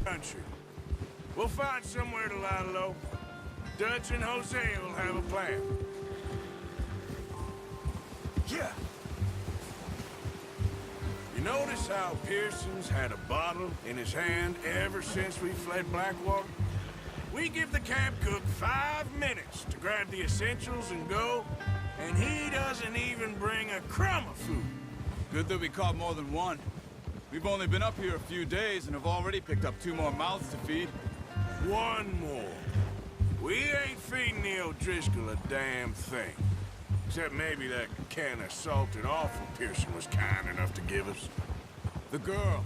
country. We'll find somewhere to lie low. Dutch and Hosea will have a plan. Yeah. You notice how Pearson's had a bottle in his hand ever since we fled Blackwater? We give the camp cook 5 minutes to grab the essentials and go, and he doesn't even bring a crumb of food. Good that we caught more than one. We've only been up here a few days and have already picked up 2 more mouths to feed. One more. We ain't feeding the O'Driscoll a damn thing. Except maybe that can of salted offal Pearson was kind enough to give us. The girl.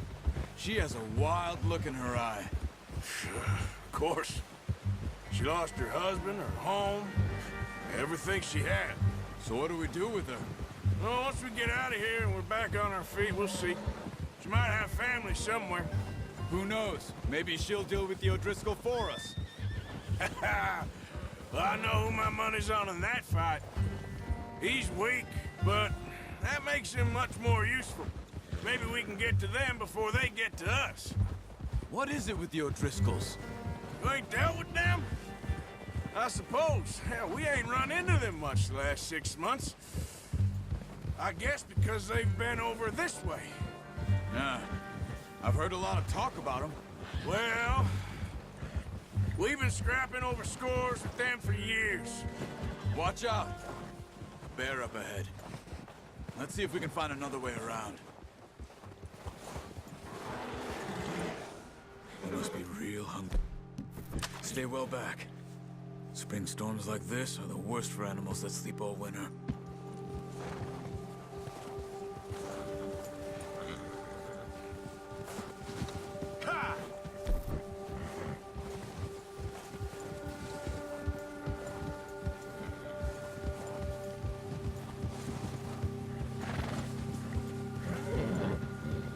She has a wild look in her eye. Of course. She lost her husband, her home, everything she had. So what do we do with her? Well, once we get out of here and we're back on our feet, we'll see. She might have family somewhere. Who knows? Maybe she'll deal with the O'Driscoll for us. Well, I know who my money's on in that fight. He's weak, but that makes him much more useful. Maybe we can get to them before they get to us. What is it with the O'Driscolls? You ain't dealt with them? I suppose. Hell, we ain't run into them much the last 6 months. I guess because they've been over this way. Yeah. I've heard a lot of talk about them. Well, we've been scrapping over scores with them for years. Watch out. A bear up ahead. Let's see if we can find another way around. They must be real hungry. Stay well back. Spring storms like this are the worst for animals that sleep all winter. Ha!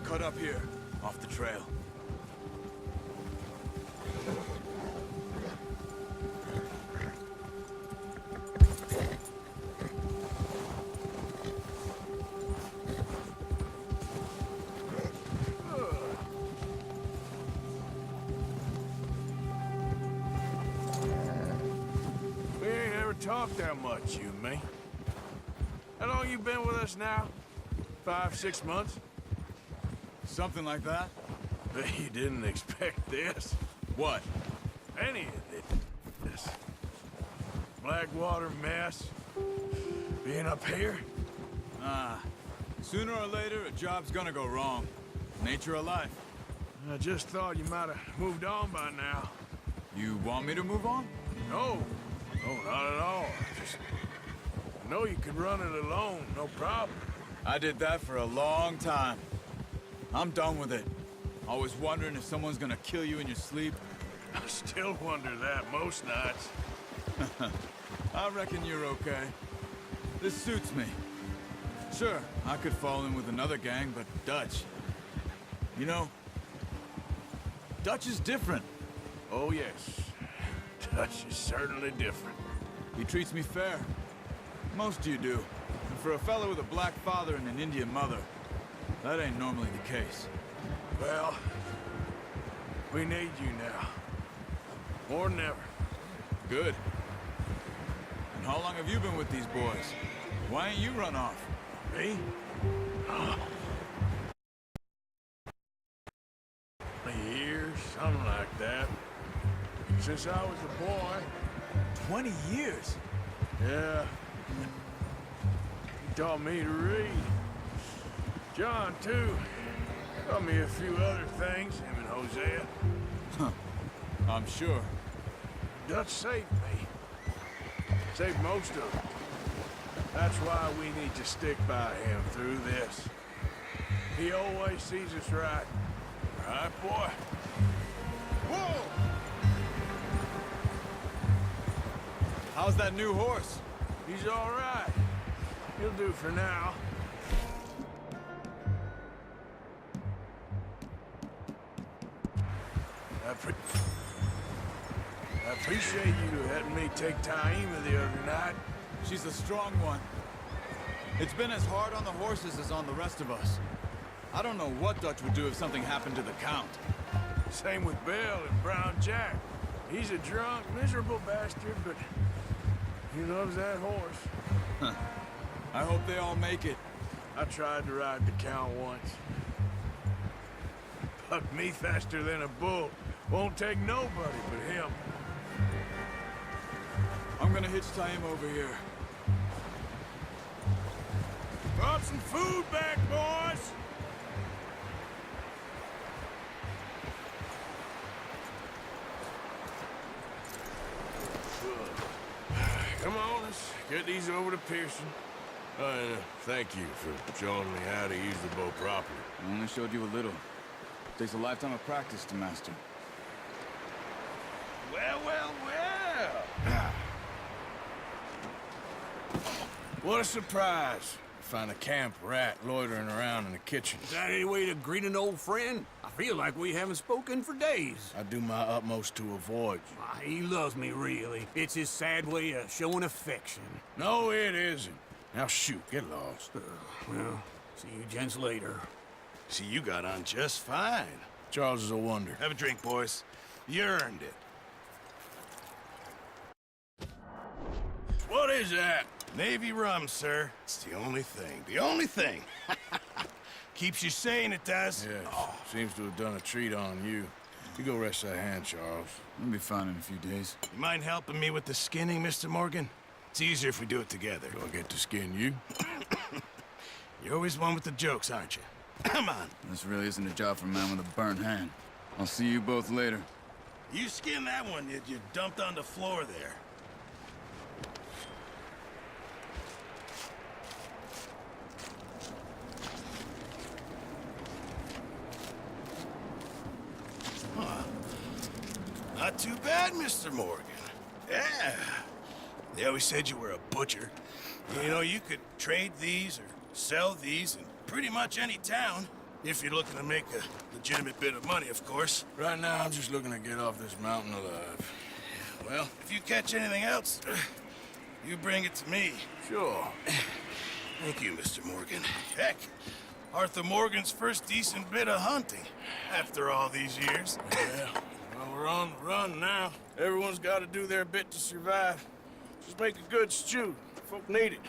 Cut up here, off the trail. We ain't ever talked that much, you and me. How long you been with us now? 5, 6 months? Something like that? You didn't expect this. What? Any of this. Blackwater mess. Being up here. Sooner or later, a job's gonna go wrong. Nature of life. I just thought you might have moved on by now. You want me to move on? No. No, not at all. Just know you could run it alone, no problem. I did that for a long time. I'm done with it. Always wondering if someone's gonna kill you in your sleep. I still wonder that most nights. I reckon you're okay. This suits me. Sure, I could fall in with another gang, but Dutch... You know, Dutch is different. Oh, yes. Dutch is certainly different. He treats me fair. Most of you do. And for a fella with a black father and an Indian mother, that ain't normally the case. Well, we need you now. More than ever. Good. And how long have you been with these boys? Why ain't you run off? Me? Years, something like that. Since I was a boy. 20 years? Yeah. He taught me to read. John, too. Taught me a few other things, him and Hosea. Huh. I'm sure. Dutch saved me. Saved most of them. That's why we need to stick by him through this. He always sees us right. Right, boy? Whoa! How's that new horse? He's all right. He'll do for now. I appreciate you letting me take Taima the other night. She's a strong one. It's been as hard on the horses as on the rest of us. I don't know what Dutch would do if something happened to the Count. Same with Bill and Brown Jack. He's a drunk, miserable bastard, but he loves that horse. Huh. I hope they all make it. I tried to ride the Count once. Bucked me faster than a bull. Won't take nobody but him. I'm gonna hitch tie him over here. Brought some food back, boys! Come on, let's get these over to Pearson. Thank you for showing me how to use the bow properly. I only showed you a little. Takes a lifetime of practice to master. Well, well, well! What a surprise. Find a camp rat loitering around in the kitchen. Is that any way to greet an old friend? I feel like we haven't spoken for days. I do my utmost to avoid you. He loves me, really. It's his sad way of showing affection. No, it isn't. Now shoot, get lost. Well, see you gents later. See, you got on just fine. Charles is a wonder. Have a drink, boys. You earned it. What is that? Navy rum, sir. It's the only thing. The only thing. Keeps you sane, it does. Yes, seems to have done a treat on you. You go rest that hand, Charles. We'll be fine in a few days. You mind helping me with the skinning, Mr. Morgan? It's easier if we do it together. Do I get to skin you? You're always one with the jokes, aren't you? Come on. This really isn't a job for a man with a burnt hand. I'll see you both later. You skin that one that you dumped on the floor there. Not too bad, Mr. Morgan. Yeah. They always said you were a butcher. You know, you could trade these or sell these in pretty much any town. If you're looking to make a legitimate bit of money, of course. Right now, I'm just looking to get off this mountain alive. Well, if you catch anything else, you bring it to me. Sure. Thank you, Mr. Morgan. Heck, Arthur Morgan's first decent bit of hunting after all these years. Yeah. Well, we're on the run now. Everyone's got to do their bit to survive. Just make a good stew. Folk need it.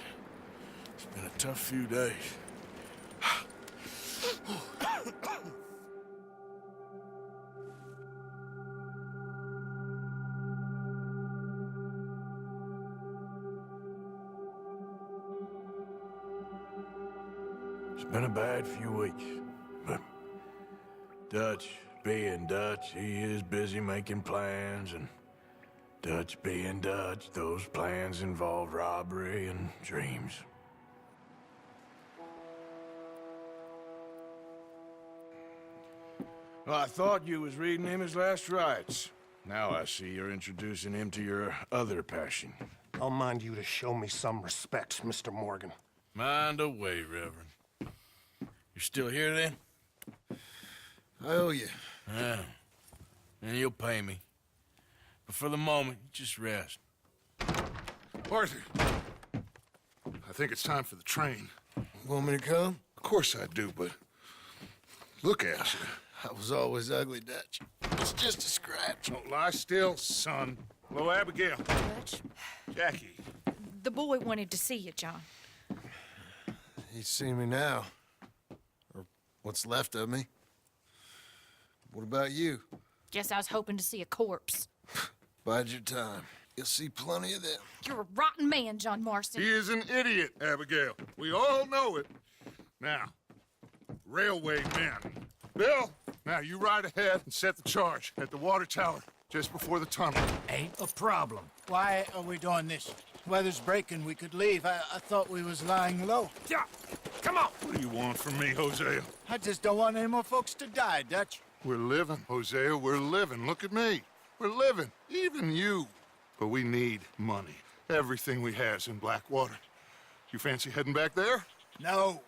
It's been a tough few days. It's been a bad few weeks, but Dutch being Dutch, he is busy making plans, and Dutch being Dutch, those plans involve robbery and dreams. Well, I thought you was reading him his last rites. Now I see you're introducing him to your other passion. I'll mind you to show me some respect, Mr. Morgan. Mind away, Reverend. You're still here, then? I owe you. Yeah. And you'll pay me. But for the moment, just rest. Arthur, I think it's time for the train. Want me to come? Of course I do, but look at you. I was always ugly, Dutch. It's just a scratch. Don't lie still, son. Hello, Abigail. Dutch, Jackie. the boy wanted to see you, John. He's seen me now. Or what's left of me. What about you? Guess I was hoping to see a corpse. Bide your time. You'll see plenty of them. You're a rotten man, John Marston. He is an idiot, Abigail. We all know it. Now, railway men. Bill, now you ride ahead and set the charge at the water tower just before the tunnel. Ain't a problem. Why are we doing this? Weather's breaking. We could leave. I thought we was lying low. Yeah, come on. What do you want from me, Hosea? I just don't want any more folks to die, Dutch. We're living, Hosea. We're living. Look at me. We're living. Even you. But we need money. Everything we has in Blackwater. You fancy heading back there? No.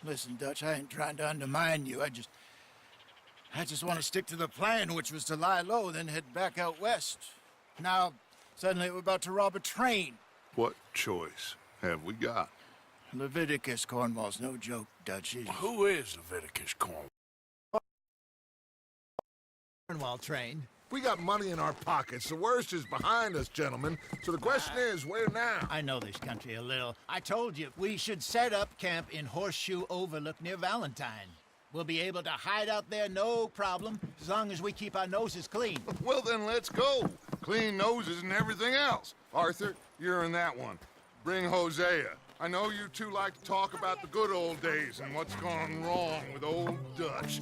Listen, Dutch, I ain't trying to undermine you. I just want to stick to the plan, which was to lie low, then head back out west. Now, suddenly we're about to rob a train. What choice have we got? Leviticus Cornwall's no joke, Dutch. Who is Leviticus Cornwall? well trained. We got money in our pockets. The worst is behind us, gentlemen. So the question is, where now? I know this country a little. I told you, we should set up camp in Horseshoe Overlook near Valentine. We'll be able to hide out there, no problem, as long as we keep our noses clean. Well, then let's go. Clean noses and everything else. Arthur, you're in that one. Bring Hosea. I know you two like to talk about the good old days and what's gone wrong with old Dutch.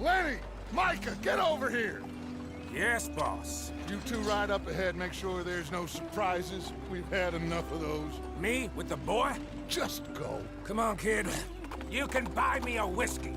Lenny! Micah, get over here! Yes, boss. You two ride up ahead, make sure there's no surprises. We've had enough of those. Me with the boy? Just go. Come on, kid. You can buy me a whiskey.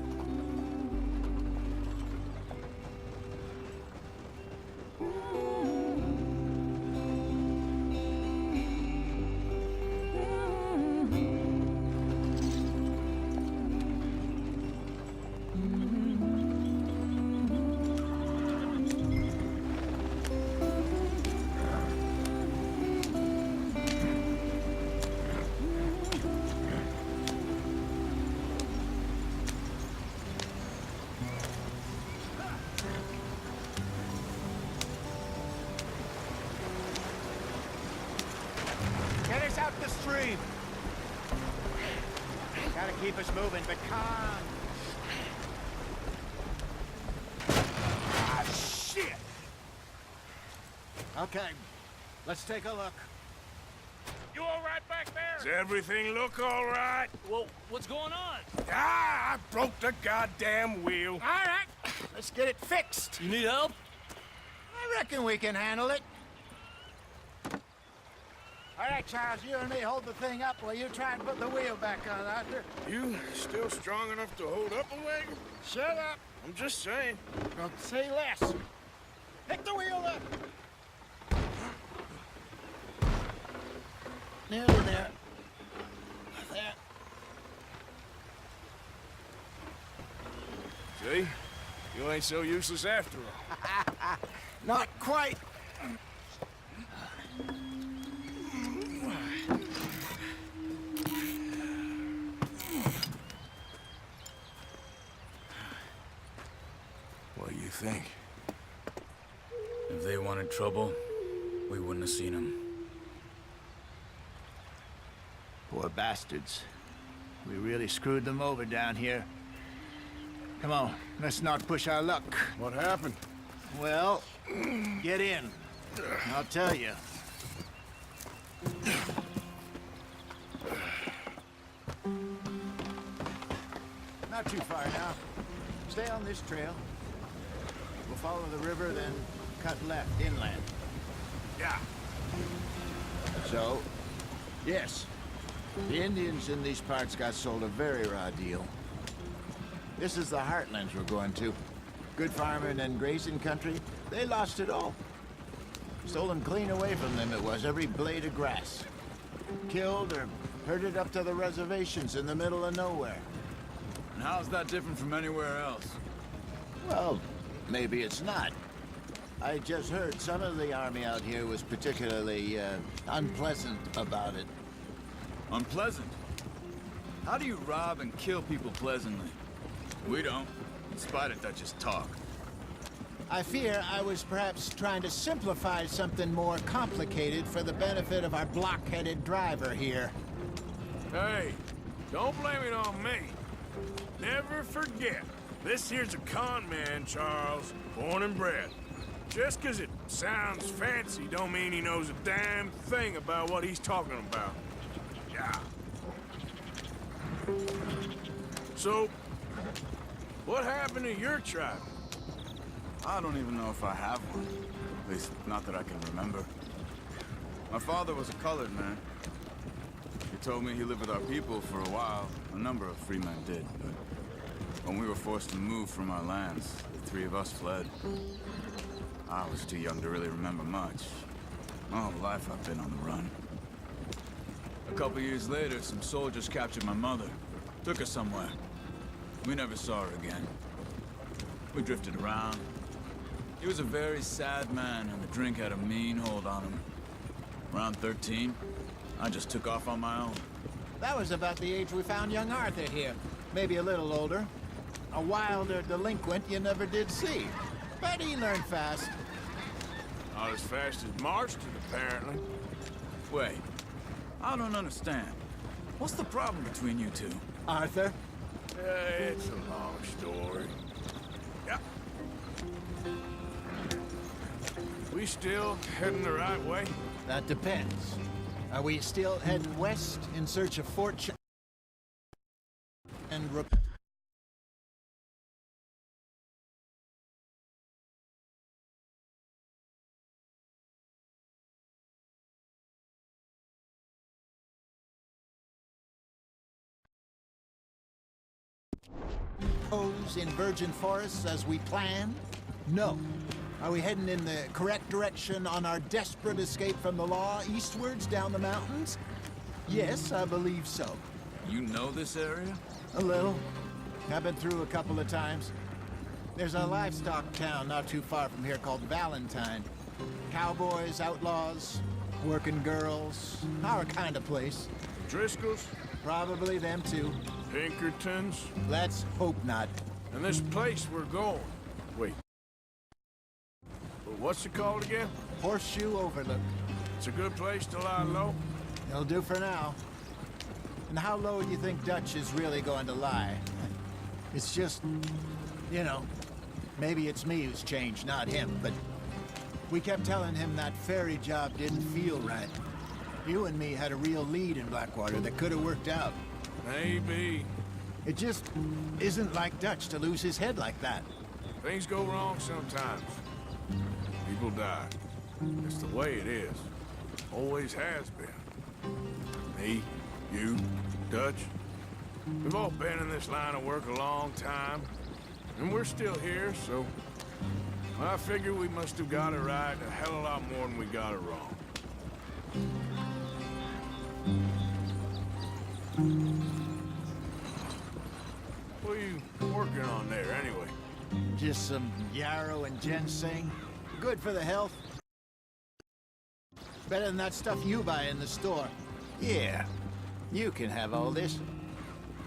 Get us out the stream. Gotta keep us moving, but calm. Ah, shit! Okay, let's take a look. You all right back there? Does everything look all right? Well, what's going on? Ah, I broke the goddamn wheel. All right, let's get it fixed. You need help? I reckon we can handle it. All right, Charles, you and me hold the thing up while you try and put the wheel back on, Arthur. You still strong enough to hold up a wagon? Shut up. I'm just saying. Don't say less. Pick the wheel up. Nearly there. There. See? You ain't so useless after all. Not quite. What do you think? If they wanted trouble, we wouldn't have seen them. Poor bastards. We really screwed them over down here. Come on, let's not push our luck. What happened? Well, get in. I'll tell you. Not too far now. Stay on this trail. We'll follow the river, then cut left inland. Yeah. So, yes, the Indians in these parts got sold a very raw deal. This is the heartlands we're going to. Good farming and grazing country, they lost it all. Stolen clean away from them it was, every blade of grass. Killed or herded up to the reservations in the middle of nowhere. And how's that different from anywhere else? Well, maybe it's not. I just heard some of the army out here was particularly, unpleasant about it. Unpleasant? How do you rob and kill people pleasantly? We don't, in spite of Dutch's talk. I fear I was perhaps trying to simplify something more complicated for the benefit of our block-headed driver here. Hey, don't blame it on me. Never forget, this here's a con man, Charles, born and bred. Just 'cause it sounds fancy don't mean he knows a damn thing about what he's talking about. Yeah. So, what happened to your tribe? I don't even know if I have one. At least, not that I can remember. My father was a colored man. He told me he lived with our people for a while. A number of free men did, but when we were forced to move from our lands, the three of us fled. I was too young to really remember much. My whole life I've been on the run. A couple years later, some soldiers captured my mother. Took her somewhere. We never saw her again. We drifted around. He was a very sad man, and the drink had a mean hold on him. Around 13, I just took off on my own. That was about the age we found young Arthur here. Maybe a little older. A wilder delinquent you never did see. But he learned fast. Not as fast as Marston, apparently. Wait, I don't understand. What's the problem between you two? Arthur? It's a long story. Yeah. We still heading the right way? That depends. Are we still heading west in search of fortune and repose in virgin forests as we planned? No. Are we heading in the correct direction on our desperate escape from the law eastwards down the mountains? Yes, I believe so. You know this area? A little. I've been through a couple of times. There's a livestock town not too far from here called Valentine. Cowboys, outlaws, working girls, our kind of place. Driscoll's? Probably them too. Pinkertons? Let's hope not. And this place we're going. Wait. What's it called again? Horseshoe Overlook. It's a good place to lie low. It'll do for now. And how low do you think Dutch is really going to lie? It's just, you know, maybe it's me who's changed, not him, but we kept telling him that ferry job didn't feel right. You and me had a real lead in Blackwater that could have worked out. Maybe. It just isn't like Dutch to lose his head like that. Things go wrong sometimes. People die. It's the way it is. Always has been. Me, you, Dutch. We've all been in this line of work a long time. And we're still here, so... I figure we must have got it right a hell of a lot more than we got it wrong. What are you working on there, anyway? Just some yarrow and ginseng. Good for the health. Better than that stuff you buy in the store. Yeah, you can have all this.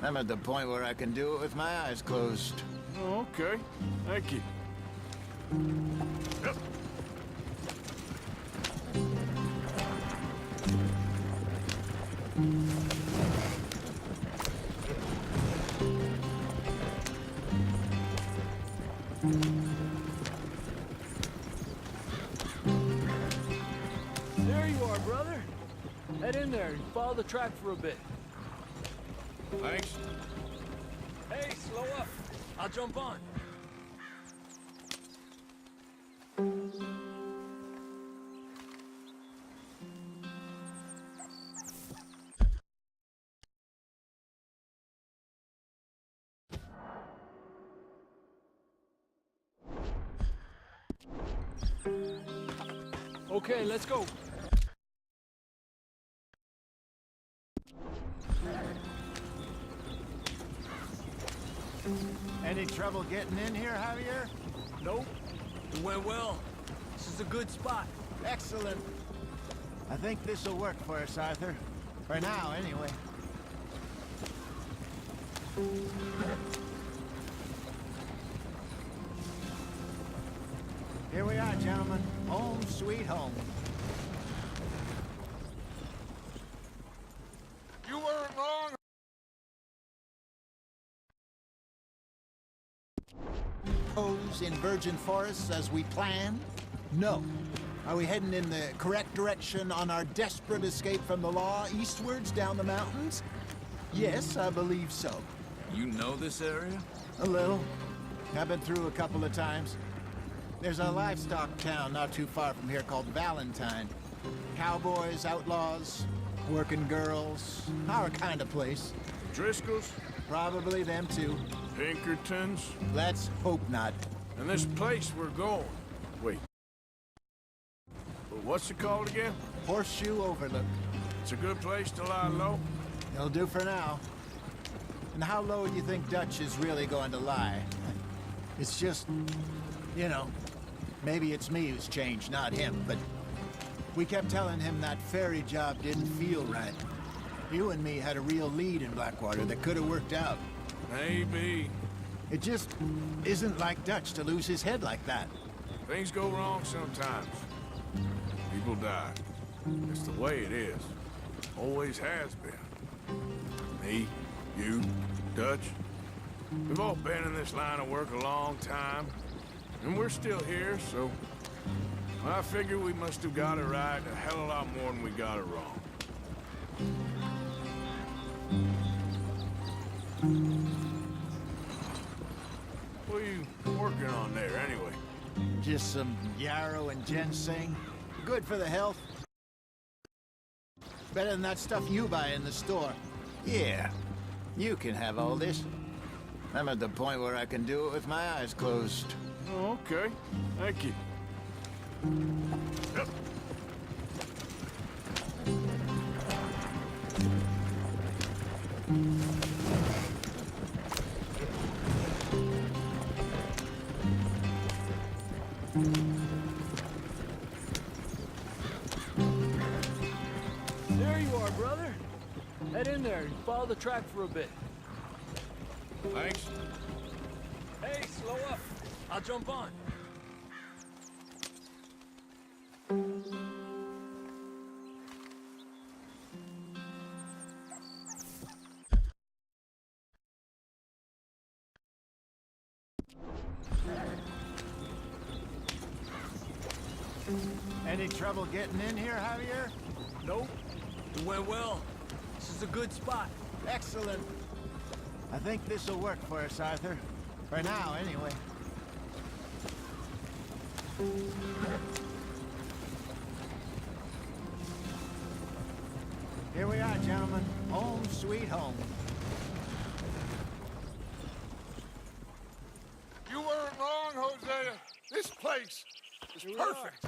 I'm at the point where I can do it with my eyes closed. Oh, okay. Thank you. Yep. There you are, brother. Head in there and follow the track for a bit. Thanks. Hey, slow up. I'll jump on. Okay, let's go. Any trouble getting in here, Javier? Nope. It went well. This is a good spot. Excellent. I think this'll work for us, Arthur. For now, anyway. Here we are, gentlemen. Home sweet home. You weren't wrong, ourselves in virgin forests as we planned? No. Are we heading in the correct direction on our desperate escape from the law eastwards down the mountains? Yes, I believe so. You know this area? A little. I've been through a couple of times. There's a livestock town not too far from here called Valentine. Cowboys, outlaws, working girls, our kind of place. Driscoll's, Probably them too. Pinkertons, Let's hope not. and this place we're going. Wait. But what's it called again? Horseshoe Overlook. It's a good place to lie low. It'll do for now. And how low do you think Dutch is really going to lie? It's just, you know, maybe it's me who's changed, not him, but we kept telling him that ferry job didn't feel right. You and me had a real lead in Blackwater that could have worked out. Maybe. It just isn't like Dutch to lose his head like that. Things go wrong sometimes. People die. It's the way it is. Always has been. Me, you, Dutch. We've all been in this line of work a long time. And we're still here, so... I figure we must have got it right a hell of a lot more than we got it wrong. What are you working on there, anyway? Just some yarrow and ginseng. Good for the health. Better than that stuff you buy in the store. Yeah, you can have all this. I'm at the point where I can do it with my eyes closed. Oh, okay. Thank you. Yep. There you are, brother. Head in there and follow the track for a bit. Thanks. Hey, slow up. I'll jump on. Any trouble getting in here, Javier? Nope. It went well. This is a good spot. Excellent. I think this'll work for us, Arthur. For now, anyway. Here we are, gentlemen. Home sweet home. You weren't wrong, Hosea. This place is perfect.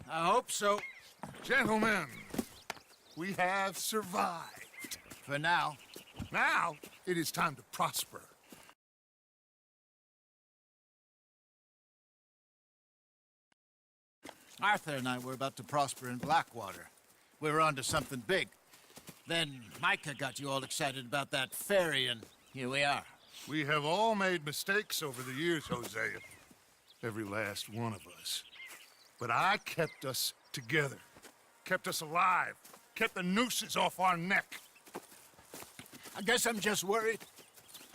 I hope so. Gentlemen, we have survived. For now. Now, it is time to prosper. Arthur and I were about to prosper in Blackwater. We were onto something big. Then Micah got you all excited about that ferry, and here we are. We have all made mistakes over the years, Hosea. Every last one of us. But I kept us together. Kept us alive. Kept the nooses off our neck. I guess I'm just worried.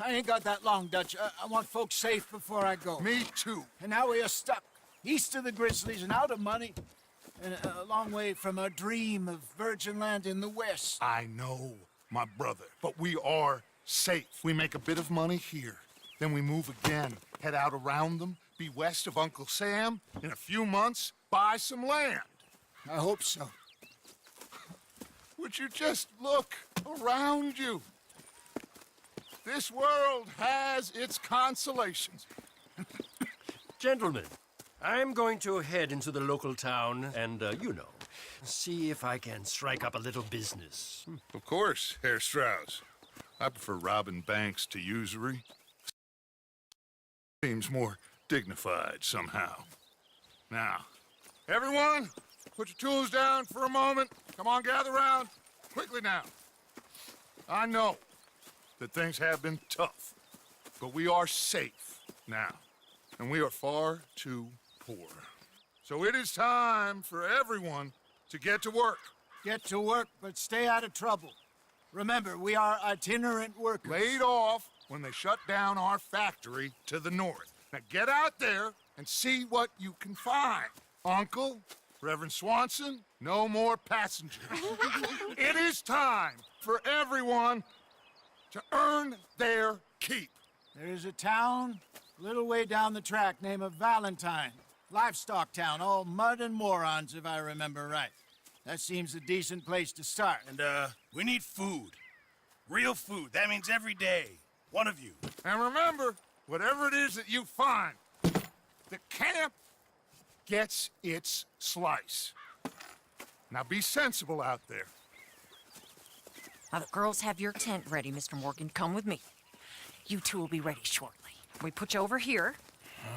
I ain't got that long, Dutch. I want folks safe before I go. Me too. And now we are stuck, east of the Grizzlies and out of money, and a long way from our dream of virgin land in the west. I know, my brother, but we are safe. We make a bit of money here, then we move again, head out around them, be west of Uncle Sam, in a few months, buy some land. I hope so. Would you just look around you? This world has its consolations. Gentlemen, I'm going to head into the local town and, you know, see if I can strike up a little business. Of course, Herr Strauss. I prefer robbing banks to usury. Seems more dignified somehow. Now, everyone, put your tools down for a moment. Come on, gather round. Quickly now. I know that things have been tough, but we are safe now, and we are far too poor. So it is time for everyone to get to work. Get to work, but stay out of trouble. Remember, we are itinerant workers. Laid off when they shut down our factory to the north. Now get out there and see what you can find. Uncle, Reverend Swanson, no more passengers. It is time for everyone to earn their keep. There is a town a little way down the track named Valentine. Livestock town, all mud and morons, if I remember right. That seems a decent place to start. And, we need food. Real food. That means every day. One of you. And remember, whatever it is that you find, the camp gets its slice. Now be sensible out there. Now, the girls have your tent ready, Mr. Morgan. Come with me. You two will be ready shortly. We put you over here.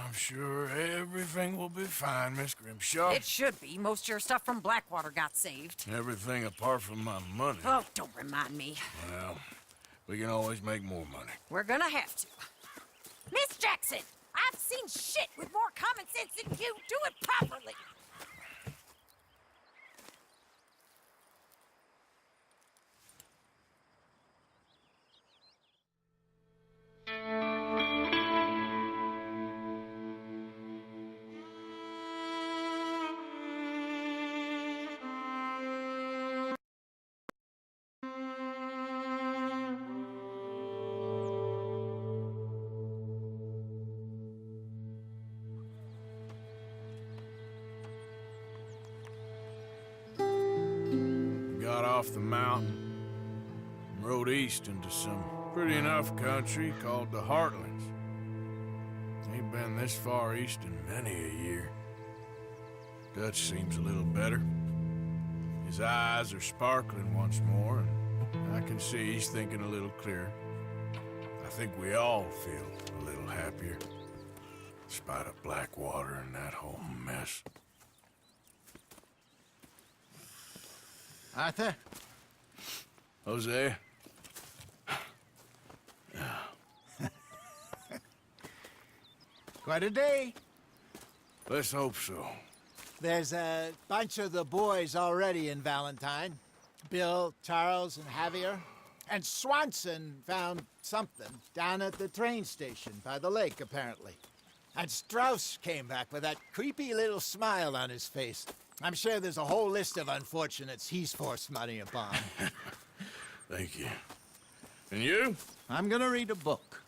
I'm sure everything will be fine, Miss Grimshaw. It should be. Most of your stuff from Blackwater got saved. Everything apart from my money. Oh, don't remind me. Well, we can always make more money. We're gonna have to. Miss Jackson, I've seen shit with more common sense than you. Do it properly. Got off the mountain and rode east into some pretty enough country called the Heartlands. Ain't been this far east in many a year. Dutch seems a little better. His eyes are sparkling once more, and I can see he's thinking a little clearer. I think we all feel a little happier, in spite of Blackwater and that whole mess. Arthur? Jose? Quite a day. Let's hope so. There's a bunch of the boys already in Valentine. Bill, Charles, and Javier. And Swanson found something down at the train station by the lake, apparently. And Strauss came back with that creepy little smile on his face. I'm sure there's a whole list of unfortunates he's forced money upon. Thank you. And you? I'm gonna read a book.